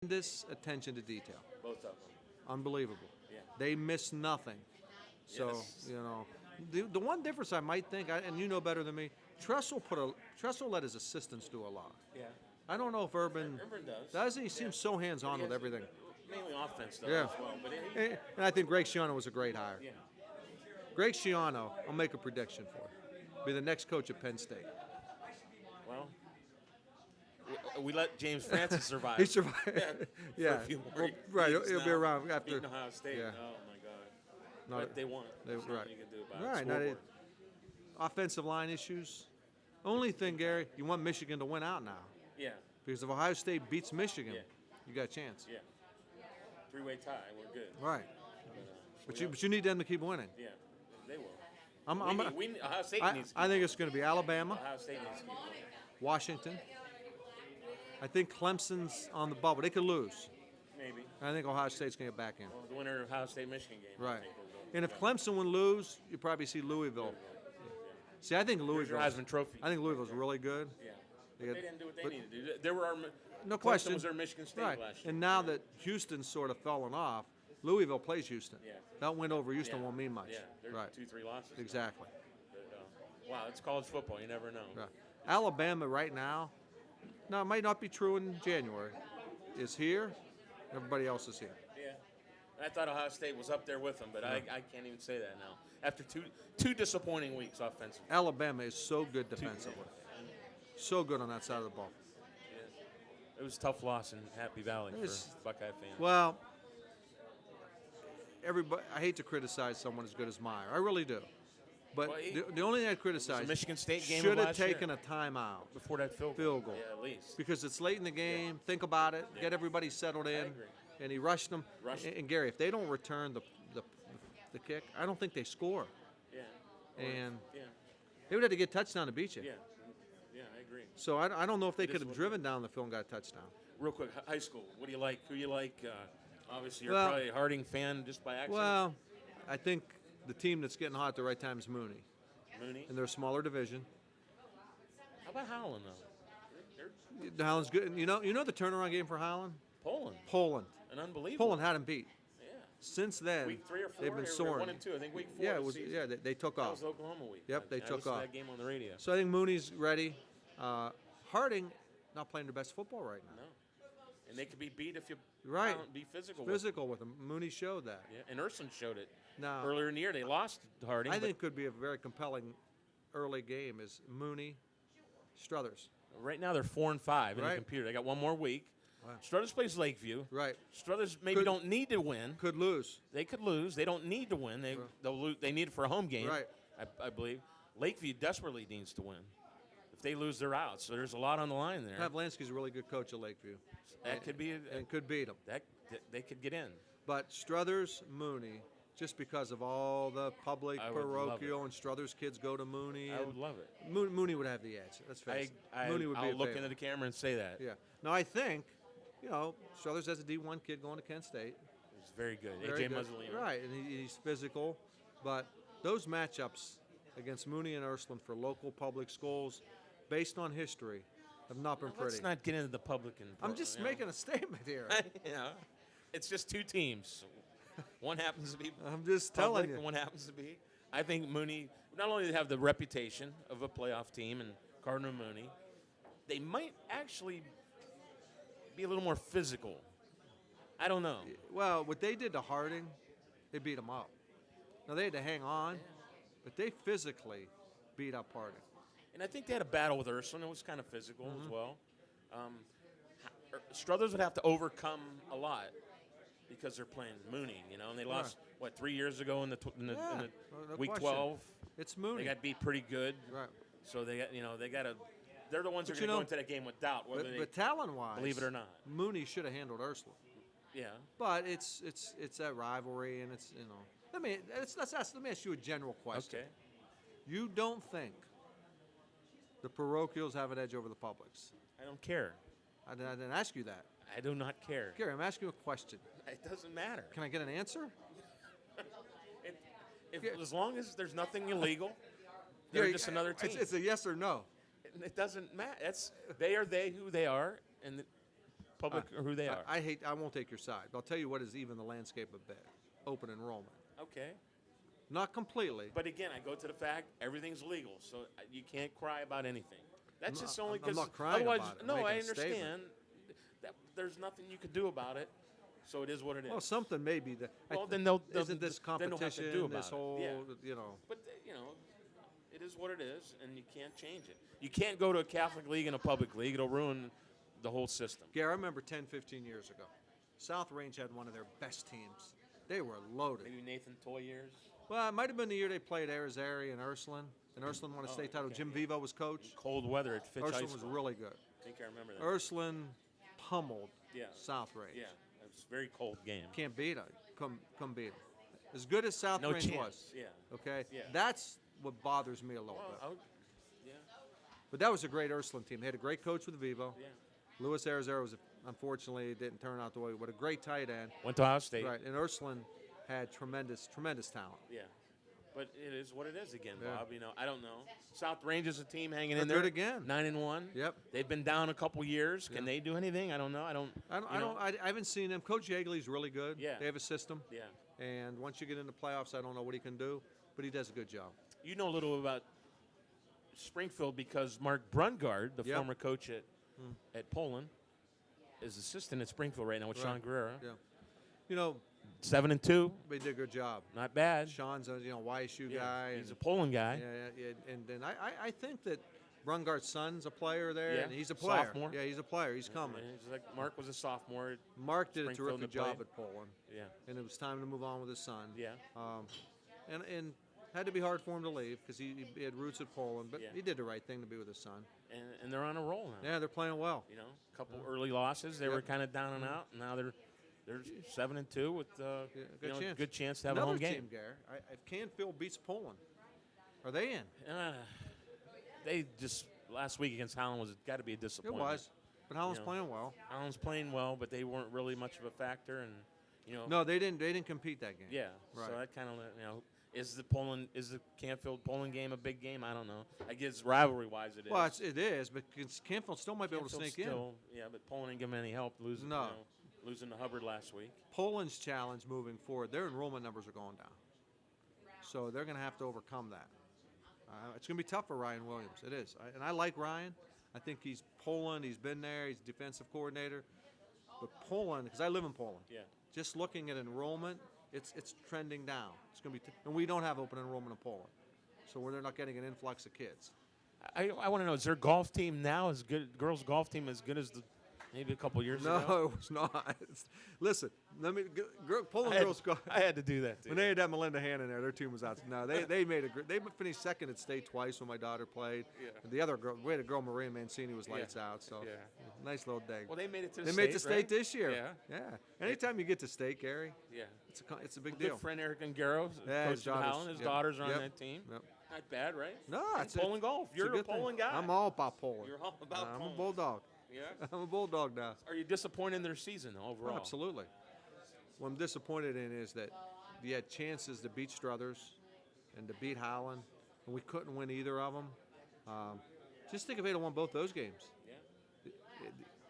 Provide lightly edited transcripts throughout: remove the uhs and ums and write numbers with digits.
tremendous attention to detail. Both of them. Unbelievable. Yeah. They miss nothing. So, Yes. the one difference I might think, and you know better than me, Tressel let his assistants do a lot. Yeah. I don't know if Urban does. does. He seems so hands-on He with has everything. Mainly offense, though, Yeah. as well. But And I think Greg Schiano was a great hire. yeah. Greg Schiano, I'll make a prediction for you, be the next coach at Penn State. Well, we let James Francis survive. He survived. For a few more Well, right. years He'll be now, around after. beating Ohio State. Yeah. Oh my God. No, But they won. There's right. nothing you can do about Right. it. Now Scoreboard. offensive line issues. Only thing, Gary, you want Michigan to win out now. Yeah. Because if Ohio State beats Michigan, Yeah. you got a chance. Yeah. Three-way tie. We're good. Right. But, But you need them to keep winning. yeah, they will. Ohio State needs. I think it's going to be Alabama, Ohio State needs to keep winning. Washington. I think Clemson's on the bubble. They could lose. Maybe. I think Ohio State's going to get back in. Well, the winner of Ohio State-Michigan game. I Right. think, will go. And if Clemson would lose, you probably see Louisville. See, I think Here's your Louisville. Heisman Trophy. I think Louisville's really good. Yeah. They They got- didn't do what they but- needed to do. They were our. No Clemson question. was our Michigan State Right. last year. And now that Houston's sort of fallen off, Louisville plays Houston. Yeah. That win over Houston Yeah. won't mean much. Yeah, they're Right. 2-3 losses. now. Exactly. But, wow, it's college football. You never know. Right. Alabama right now, now it might not be true in January, is here. Everybody else is here. Yeah. And I thought Ohio State was up there with them, but I can't even say that now. After two disappointing weeks offensively. Alabama is so good defensively. So good on that side of the ball. It was a tough loss in Happy Valley It's- for Buckeye fans. Well, everybody. I hate to criticize someone as good as Meyer. I really do. But Well, the only thing I criticize Michigan State game of should have last year. taken a timeout Before that field goal. Yeah, at least. because it's late in the game. Think about it. Get everybody settled in. agree. And he rushed them. Rushed And Gary, if they don't return the kick, I don't think they score. Yeah. And Yeah. they would have to get a touchdown to beat you. Yeah. Yeah, I agree. So I don't know if they It is could have what- driven down the field and got a touchdown. Real quick, high school. What do you like? Who you like? Obviously, you're Well- probably a Harding fan just by accident. Well, I think the team that's getting hot at the right time is Mooney. Mooney. In their smaller division. How about Howland though? They're Howland's good. You know the turnaround game for Howland? Poland. Poland. An unbelievable. Poland had him beat. Yeah. Since then, Week 3 or 4. they've been they were soaring. 1 and 2. I think week 4. Yeah, of it the was. season. Yeah, they took That off. was Oklahoma week. Yep, they I took listened to off. that game on the radio. So I think Mooney's ready. Harding not playing their best football right now. No. And they could be beat if you Right. be physical. with Physical with them. Mooney showed that. them. Yeah. And Urson showed it Now, earlier in the year. They lost to Harding. I but think could be a very compelling early game is Mooney, Struthers. right now they're 4 and 5 in the Right. computer. They got one more week. Wow. Struthers plays Lakeview. Right. Struthers maybe Could- don't need to win. Could lose. They could lose. They don't need to win. They'll lose. They need it for a home game. Right. I believe. Lakeview desperately needs to win. If they lose, they're out. So there's a lot on the line there. Pavlansky's a really good coach at Lakeview. That could be. And could beat them. That they could get in. But Struthers, Mooney, just because of all the public, I would love parochial, and Struthers kids go to Mooney. I and would love it. Mooney would have the edge. Let's face it. Mooney would be I'll a look favorite. into the camera and say that. Yeah. Now I think, Struthers has a D1 kid going to Kent State. He's very good. Very AJ good. Mussolino. Right, and he's physical. But those matchups against Mooney and Ursuline for local public schools, based on history, have not been pretty. Let's not get into the public and. I'm just making a statement here. you know, it's just two teams. One happens to be I'm just public, telling you. and one happens to be. I think Mooney. Not only do they have the reputation of a playoff team and Cardinal Mooney, they might actually be a little more physical. I don't know. Well, what they did to Harding, they beat him up. Now they had to hang on, but they physically beat up Harding. And I think they had a battle with Ursuline. It was kind of physical Mm-hmm. as well. Struthers would have to overcome a lot because they're playing Mooney, and they lost, 3 years ago in the No week question. 12. It's Mooney. They got beat pretty good. right. So they got, they're the ones who are But going to go into that game with doubt, whether But, they but talent-wise, believe it or not. Mooney should have handled Ursuline. Yeah. But it's that rivalry, and it's Let me ask you a general question. Okay. You don't think the parochials have an edge over the publics? I don't care. I didn't ask you that. I do not care. Gary, I'm asking you a question. It doesn't matter. Can I get an answer? As long as there's nothing illegal, they're Gary, just another team. It's a yes or no. It doesn't matter. They are who they are, and public or who they are. I won't take your side, but I'll tell you what is even the landscape a bit. Open enrollment. Okay. Not completely. But again, I go to the fact everything's legal, so you can't cry about anything. That's just only I'm because not crying otherwise, about it. I'm no, making I a statement. understand that there's nothing you could do about it. So it is what it is. Well, something maybe that. Well, then they'll isn't this then they'll have to competition? do about This it. whole, Yeah. you know. But it is what it is, and you can't change it. You can't go to a Catholic league and a public league; it'll ruin the whole system. Gary, I remember 10, 15 years ago, South Range had one of their best teams. They were loaded. Maybe Nathan Toy years. Well, it might have been the year they played Arizari and Ursuline. And Ursuline won a state title. okay. Jim Vivo was coach. Cold weather at Fitch High Ursuline was School. really good. I think I remember that. Ursuline pummeled Yeah. South Range. Yeah, it was a very cold game. Can't beat it. Come beat it. As good as South No Range chance. was. Yeah. Okay? Yeah. That's what bothers me a little Well, bit. yeah. But that was a great Ursuline team. They had a great coach with Vivo. Yeah. Louis Arizaro was, unfortunately, didn't turn out the way. What a great tight end. Went to Ohio State. Right. And Ursuline had tremendous talent. Yeah. But it is what it is again, Yeah. Bob. I don't know. South Range is a team hanging They're in there. good again. 9-1. Yep. They've been down a couple years. Can Yeah. they do anything? I don't know. I haven't seen him. Coach Yeagley's really good. Yeah. They have a system. Yeah. And once you get into playoffs, I don't know what he can do, but he does a good job. You know a little about Springfield because Mark Brungard, the Yep. former coach at Poland, is assistant at Springfield right now with Sean Right. Guerrero. Yeah. You know, 7-2. they did a good job. Not bad. Sean's a YSU Yeah, guy. he's and, a Poland guy. yeah. And then I think that Brungard's son's a player there, Yeah. and he's a player. Sophomore. Yeah, he's a player. He's coming. Yeah, he's like Mark was a sophomore. Mark did a Springfield terrific to play. job at Poland, Yeah. and it was time to move on with his son. Yeah. And had to be hard for him to leave because he had roots at Poland, but Yeah. he did the right thing to be with his son. And they're on a roll now. Yeah, they're playing well. A couple early losses. They were kind of down and out. And now they're 7-2 with good chance to have Another a home game. team, Gary. If Canfield beats Poland, are they in? They just last week against Holland was got to be a It disappointment. was, but Holland's You know. playing well. Holland's playing well, but they weren't really much of a factor, and No, they didn't compete that game. yeah. Right. So that kind of is the Canfield Poland game a big game? I don't know. I guess rivalry wise it is. Well, it is, but Canfield still might be able to Canfield sneak still, yeah, but Poland didn't give them any help losing. No. Losing to Hubbard last week. in. Poland's challenge moving forward, their enrollment numbers are going down, so they're going to have to overcome that. It's going to be tough for Ryan Williams. It is, and I like Ryan. I think he's Poland. He's been there. He's defensive coordinator. But Poland, because I live in Poland. Yeah. Just looking at enrollment, it's trending down. It's going to be, and we don't have open enrollment in Poland, so they're not getting an influx of kids. I want to know, is their golf team now as good? Girls' golf team as good as maybe a couple years ago? No, it was not. Listen, Poland girls go. I had to do that too. When they had that Melinda Hand in there, their team was out. No, they made they finished second at state twice when my daughter played. Yeah. And the other girl, we had a girl, Maria Mancini, was lights out. So Yeah. nice little day. Well, they made it to the They state. made the state right? this year. Yeah. Yeah. Anytime you get to state, Gary, Yeah. it's a big Good deal. friend Eric Angaro, Yeah, coach his of daughters. Holland. His Yep. daughters are on Yep. that team. Yep. Not bad, right? No, And it's Poland golf. it's You're a good thing. Poland guy. I'm all about Poland. You're all about I'm Poland. a bulldog. Yeah. I'm a bulldog now. Are you disappointed in their season overall? Oh, absolutely. What I'm disappointed in is that you had chances to beat Struthers and to beat Howland, and we couldn't win either of them. Just think if they'd have won both those games. Yeah.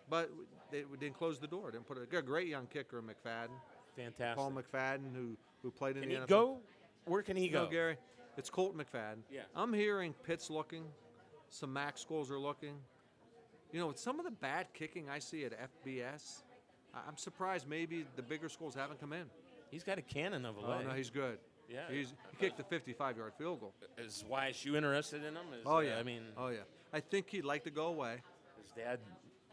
But they didn't close the door. Didn't put a great young kicker in McFadden, Fantastic. Paul McFadden, who played in Can the he NFL. go? Where can he go? No, Gary, it's Colton McFadden. Yeah. I'm hearing Pitt's looking, some MAC schools are looking. With some of the bad kicking I see at FBS, I'm surprised maybe the bigger schools haven't come in. He's got a cannon of a Oh leg. no, he's good. Yeah. He kicked the 55-yard field goal. Is YSU interested in him? Oh yeah. I mean, oh yeah. I think he'd like to go away. his dad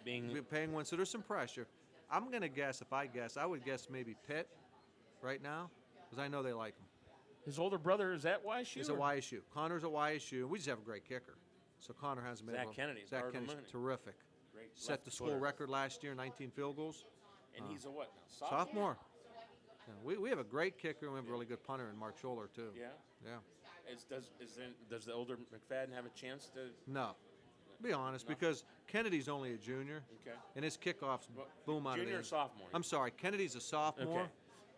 being We're paying one, so there's some pressure. I'm gonna guess. If I guess, I would guess maybe Pitt, right now, because I know they like him. his older brother is at YSU. He's at or- YSU. Connor's at YSU. We just have a great kicker. So Connor hasn't been Zach able. Kennedy, Zach Cardinal Kennedy's Mooney. terrific. Great Set left the school footer. record last year, 19 field goals. And he's a what now? Sophomore. Yeah, we have a great kicker and we have a really good punter in Mark Scholler too. Yeah. Yeah. Does the older McFadden have a chance to? No. Be honest, because Kennedy's only a junior, Okay. and his kickoffs Well, boom out of junior the or end. sophomore? I'm sorry, Kennedy's a sophomore, Okay.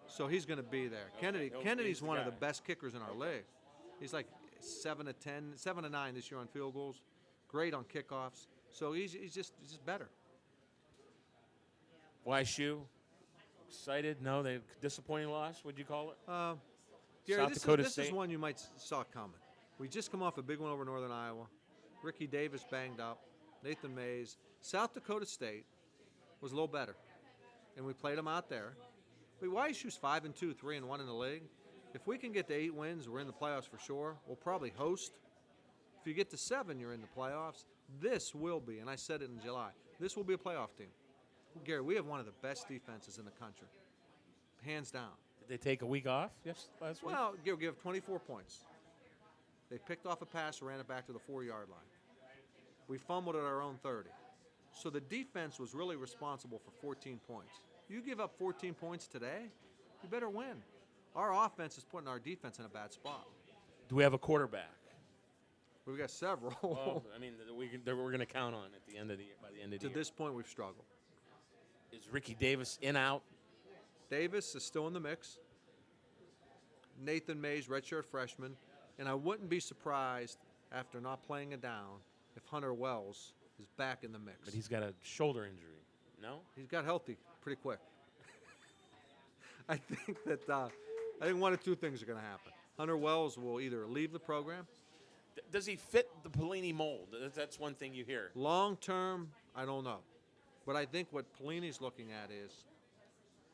so he's going to be there. he's Kennedy's the one of the guy. best kickers in our league. He's like 7 to 10, 7 to 9 this year on field goals. Great on kickoffs. So he's just better. YSU, excited? No, they disappointing loss. Would you call it? Gary, South this, Dakota is, this is State. one you might saw coming. We just come off a big one over Northern Iowa. Ricky Davis banged up. Nathan Mays. South Dakota State was a little better, and we played them out there. But YSU's 5-2, 3-1 in the league. If we can get to 8 wins, we're in the playoffs for sure. We'll probably host. If you get to 7, you're in the playoffs. This will be, and I said it in July, this will be a playoff team. Gary, we have one of the best defenses in the country, hands down. Did they take a week off? Yes, last week. Well, give 24 points. They picked off a pass, ran it back to the 4-yard line. We fumbled at our own 30. So the defense was really responsible for 14 points. You give up 14 points today, you better win. Our offense is putting our defense in a bad spot. Do we have a quarterback? We've got several. Well, I mean, we're going to count on at the end of the year. By the end of the To year. this point, we've struggled. Is Ricky Davis in out? Davis is still in the mix. Nathan Mays, redshirt freshman. And I wouldn't be surprised after not playing it down if Hunter Wells is back in the mix. But he's got a shoulder injury. No? He's got healthy pretty quick. I think one of two things are going to happen. Hunter Wells will either leave the program. Does he fit the Pelini mold? That's one thing you hear. Long term, I don't know. But I think what Pelini's looking at is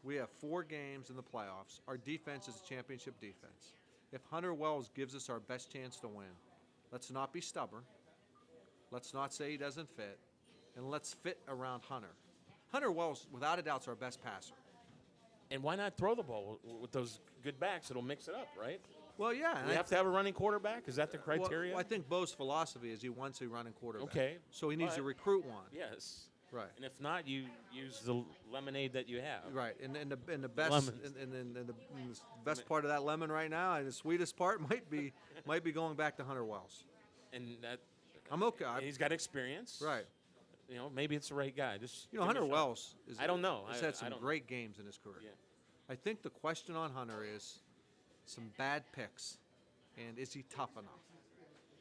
we have 4 games in the playoffs. Our defense is a championship defense. If Hunter Wells gives us our best chance to win, let's not be stubborn. Let's not say he doesn't fit. And let's fit around Hunter. Hunter Wells, without a doubt, is our best passer. And why not throw the ball with those good backs? It'll mix it up, right? Well, yeah. We have to have a running quarterback? Is that the criteria? Well, I think Bo's philosophy is he wants a running quarterback. Okay. So he needs to But- recruit one. Yes. Right. And if not, you use the lemonade that you have. Right, and the best Lemons. and the best part of that lemon right now, and the sweetest part might be going back to Hunter Wells. And that I'm okay. he's got experience. Right. You know, maybe it's the right guy. Just You know, give him a Hunter shot. Wells is. I don't know. Has I had some don't know. great games in his career. Yeah. I think the question on Hunter is some bad picks, and is he tough enough?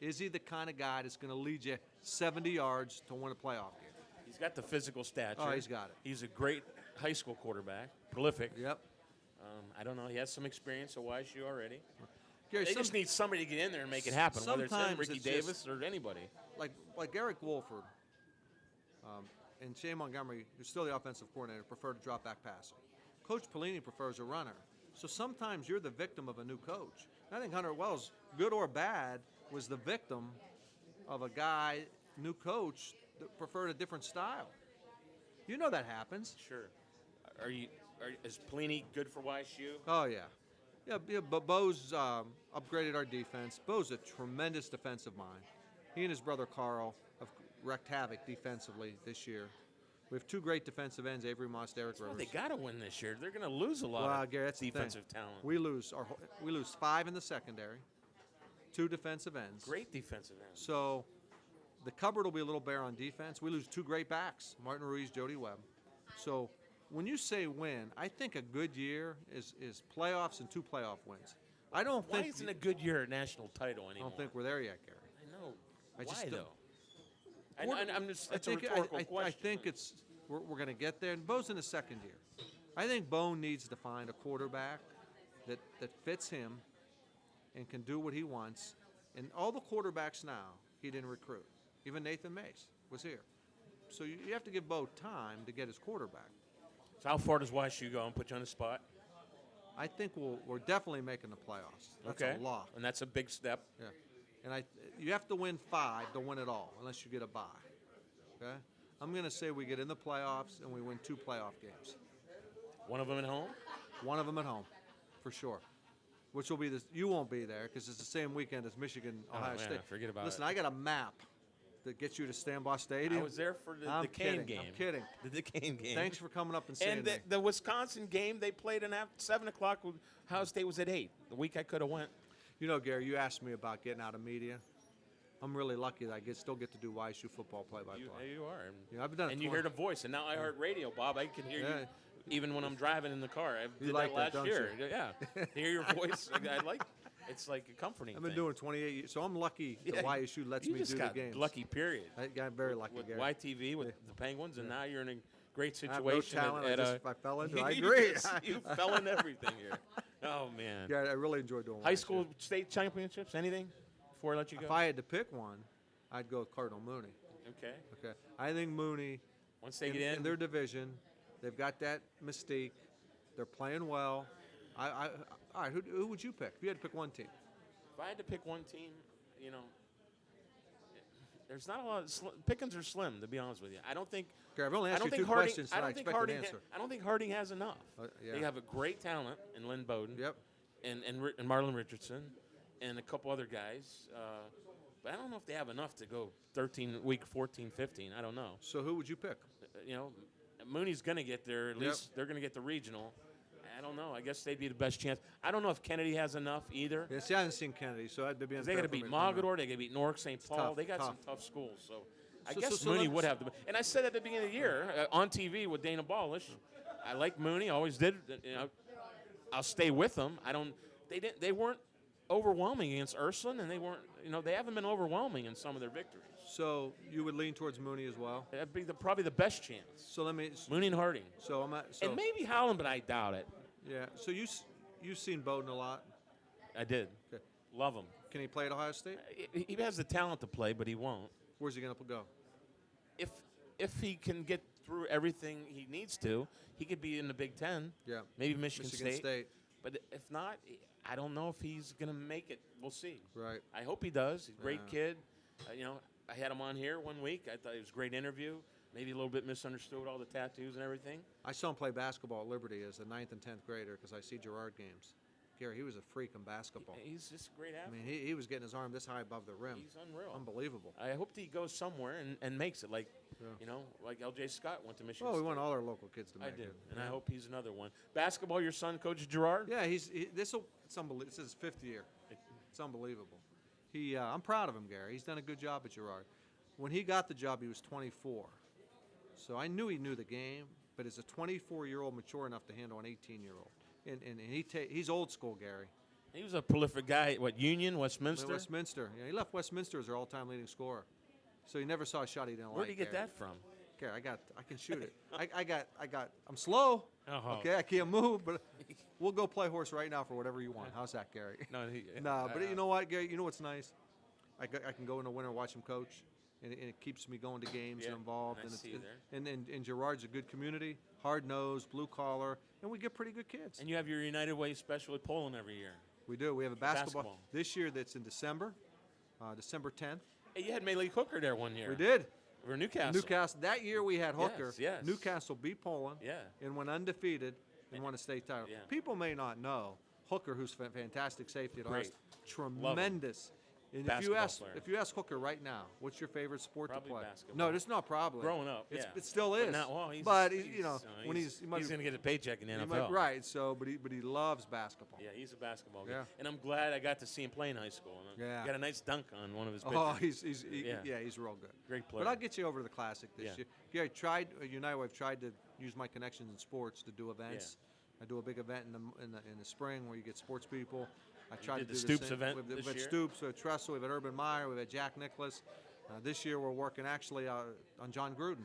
Is he the kind of guy that's going to lead you 70 yards to win a playoff game? He's got the physical stature. Oh, he's got it. He's a great high school quarterback, prolific. Yep. I don't know. He has some experience at YSU already. Gary, They just need somebody to get in there and make it happen, whether it's him, sometimes Ricky it's Davis, or anybody. like Eric Wolford and Shane Montgomery, who's still the offensive coordinator, prefer to drop back passer. Coach Pelini prefers a runner. So sometimes you're the victim of a new coach. And I think Hunter Wells, good or bad, was the victim of a guy, new coach, that preferred a different style. You know that happens. Sure. Is Pelini good for YSU? Oh, yeah. Yeah, but Bo's upgraded our defense. Bo's a tremendous defensive mind. He and his brother Carl have wreaked havoc defensively this year. We have 2 great defensive ends, Avery Moss, Derek Well, Rivers. they got to win this year. They're going to lose a lot Well, of Gary, that's the thing. defensive talent. We lose 5 in the secondary, 2 defensive ends. Great defensive ends. So the cupboard will be a little bare on defense. We lose 2 great backs, Martin Ruiz, Jody Webb. So when you say win, I think a good year is playoffs and 2 playoff wins. I don't Why think isn't a good year a national title I anymore? don't think we're there yet, Gary. I know. I just Why don't- though? I'm just. That's a I rhetorical question. think we're going to get there. And Bo's in his second year. I think Bo needs to find a quarterback that fits him and can do what he wants. And all the quarterbacks now, he didn't recruit. Even Nathan Mays was here. So you have to give Bo time to get his quarterback. So how far does YSU go and put you on the spot? I think we're definitely making the playoffs. That's okay. a lock. And that's a big step. Yeah. And you have to win 5 to win it all, unless you get a bye. Okay? I'm going to say we get in the playoffs and we win 2 playoff games. One of them at home. One of them at home, for sure. Which will be you won't be there because it's the same weekend as Michigan, Ohio man, State. forget about Listen, it. I got a map that gets you to Stambaugh Stadium. I was there for the I'm Duquesne kidding. game. I'm kidding. The Duquesne game. Thanks for coming up and seeing And me. the Wisconsin game, they played at 7 o'clock. Ohio State was at 8. The week I could have went. You know, Gary, you asked me about getting out of media. I'm really lucky that I still get to do YSU football play-by-play. You are. Yeah, I've done it And you 20 heard a voice. And now I heard radio, Bob. I can hear Yeah. you even when I'm driving in the car. I did like that that, last don't year. Yeah. To hear your voice. I like. It's like a comforting I've been thing. doing 28 years, so I'm lucky Yeah, that YSU lets you me just do got the games. lucky, period. I got very lucky, With Gary. YTV, with the Penguins, and now you're in great I have no situation. talent. at, I fell into it. I you agree. you fell into everything here. Oh man. Yeah, I really enjoyed doing High last school year. state championships? Anything before I let you go? If I had to pick one, I'd go with Cardinal Mooney. Okay. Okay, I think Mooney Once they get in their division, they've got that mystique. They're playing well. All right, who would you pick? If you had to pick one team, if I had to pick one team, there's not a lot. Pickings are slim, to be honest with you. I don't think. okay, I've only I asked don't you think two Harding. questions, I and I don't think expect Harding. an answer. I don't think Harding has enough. Yeah. They have a great talent in Lynn Bowden. Yep. And Marlon Richardson, and a couple other guys. But I don't know if they have enough to go 13 week 14, 15. I don't know. So who would you pick? Mooney's going to get there. At least they're going to get the regional. I don't know. I guess they'd be the best chance. I don't know if Kennedy has enough either. Yeah, see, I haven't seen Kennedy, so I'd be. 'Cause they got to beat Mogador. They got to beat Newark, St. Paul. tough, They got tough. some tough schools. So I So- guess so Mooney let's- would have the. And I said at the beginning of the year on TV with Dana Balish, I like Mooney. Always did. I'll stay with them. I don't. They didn't. They weren't overwhelming against Ursuline, and they weren't. They haven't been overwhelming in some of their victories. So you would lean towards Mooney as well. That'd be probably the best chance. So let me. Mooney and Harding, So I'm at. So, and maybe Howland, but I doubt it. yeah. So you've seen Bowden a lot. I did. Okay. Love him. Can he play at Ohio State? He has the talent to play, but he won't. Where's he gonna go? If he can get through everything he needs to, he could be in the Big Ten. Yeah. Maybe Michigan State. State. But if not, I don't know if he's going to make it. We'll see. Right. I hope he does. He's a great Yeah. kid. I had him on here one week. I thought it was a great interview. Maybe a little bit misunderstood with all the tattoos and everything. I saw him play basketball at Liberty as a 9th and 10th grader because I see Girard games. Gary, he was a freak in basketball. He's just a great I athlete. mean, he was getting his arm this high above the rim. He's unreal. Unbelievable. I hope he goes somewhere and makes it like, Yeah. like L.J. Scott went to Michigan Well, we State. want all our local kids to I make do, it. and I hope he's another one. Basketball, your son, Coach Gerard? Yeah, it's unbelievable. It's his 5th year. It's unbelievable. I'm proud of him, Gary. He's done a good job at Girard. When he got the job, he was 24. So I knew he knew the game, but as a 24-year-old mature enough to handle an 18-year-old. And he's old school, Gary. He was a prolific guy. What, Union, Westminster? Westminster. Yeah, he left Westminster as their all-time leading scorer. So he never saw a shot he didn't like. Where did he get Gary. that from? Gary, I can shoot it. I'm slow. Uh-huh. Okay, I can't move, but we'll go play horse right now for whatever you want. How's that, Gary? No, No, but you know what, Gary? You know what's nice? I can go in the winter and watch him coach, and it keeps me going to games Yeah, and involved. I And, see you there. and Girard's a good community, hard-nosed, blue-collar, and we get pretty good kids. And you have your United Way special at Poland every year. We do. We have a basketball Basketball. this year that's in December, December 10th. Hey, you had Malik Hooker there one year. We did. For Newcastle. Newcastle. That year we had Hooker. Yes. Newcastle beat Poland. Yeah. And went undefeated and won a state title. Yeah. People may not know Hooker, who's a fantastic safety at Great. ours, tremendous. And Basketball player. if you ask Hooker right now, what's your favorite sport Probably to play? basketball. No, it's not probably. Growing up, It's, yeah. it still is. But not- well, he's- but he's, when he's he might going to get a paycheck in the he NFL. might- right. So, but he loves basketball. Yeah, he's a basketball guy. Yeah. And I'm glad I got to see him play in high school. And Yeah. Got a nice dunk on one of his pitches. Oh, Yeah. he's real good. Great player. But I'll get you over to the Classic this Yeah. year. Gary, United Way, I've tried to use my connections in sports to do events. I do a big event in the spring where you get sports people. I tried did to the do Stoops same. event We've this had year? Stoops, we had Tressel, we've had Urban Meyer, we've had Jack Nicklaus. This year we're working actually on John Gruden.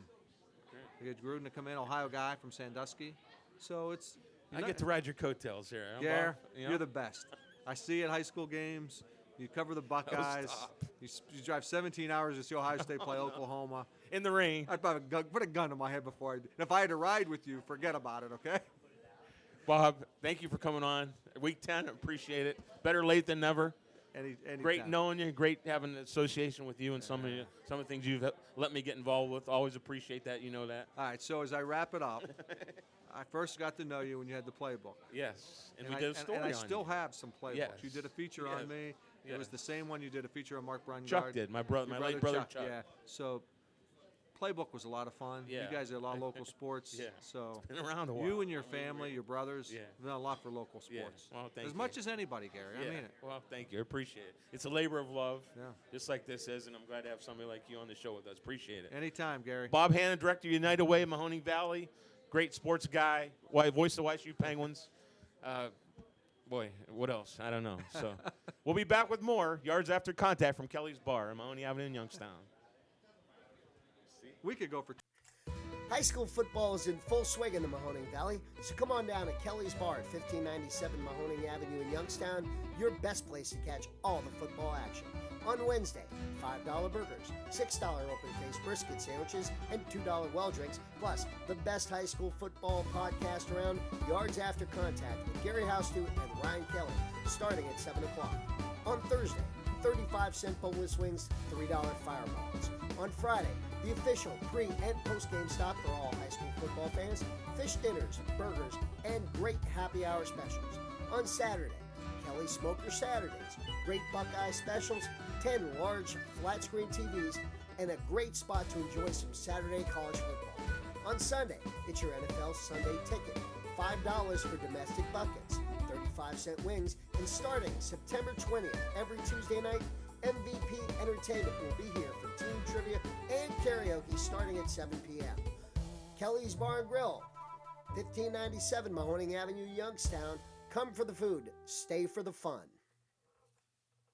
We get Gruden to come in, Ohio guy from Sandusky. So it's I get to ride your coattails here. Huh, yeah, Bob? You know? you're the best. I see you at high school games. You cover the Buckeyes. stop. You drive 17 hours to see Ohio State play Oklahoma. in the rain. I'd put a gun to my head before I did. And if I had to ride with you, forget about it, okay? Bob, thank you for coming on. Week 10, appreciate it. Better late than never. Anytime. Great knowing you. Great having an association with you and some of the things you've let me get involved with. Always appreciate that. You know that. All right, so as I wrap it up, I first got to know you when you had the playbook. Yes, and we I, did a story and I on still you. have some playbooks. Yes. You did a feature Yes. on me. It was Yes. the same one you did a feature on Mark Brungard. Chuck did. My brother, Your my late brother Chuck. Yeah. So playbook was a lot of fun. Yeah. You guys did a lot of local sports. Yeah. So Been around a while. you and your family, your brothers, Yeah. have done a lot for local Yeah. sports. Well, thank as you. much as anybody, Gary. I Yeah. mean it. Well, thank you. I appreciate it. It's a labor of love. Yeah. Just like this is, and I'm glad to have somebody like you on the show with us. Appreciate it. Anytime, Gary. Bob Hannon, Director of United Way, Mahoning Valley. Great sports guy. Voice of YSU Penguins. Boy, what else? I don't know. So we'll be back with more Yards After Contact from Kelly's Bar on Mahoney Avenue in Youngstown. We could go for High school football is in full swing in the Mahoning Valley, so come on down to Kelly's Bar at 1597 Mahoning Avenue in Youngstown, your best place to catch all the football action. On Wednesday, $5 burgers, $6 open-faced brisket sandwiches, and $2 well drinks, plus the best high school football podcast around, Yards After Contact with Gary Houston and Ryan Kelly, starting at 7 o'clock. On Thursday, 35-cent boneless wings, $3 fireballs. On Friday, the official pre- and post-game stop for all high school football fans, fish dinners, burgers, and great happy hour specials. On Saturday, Kelly Smoker Saturdays, great Buckeye specials, 10 large flat-screen TVs, and a great spot to enjoy some Saturday college football. On Sunday, it's your NFL Sunday ticket, $5 for domestic buckets, 35-cent wings, and starting September 20th, every Tuesday night, MVP Entertainment will be here for team trivia and karaoke starting at 7 p.m. Kelly's Bar and Grill, 1597 Mahoning Avenue, Youngstown. Come for the food, stay for the fun.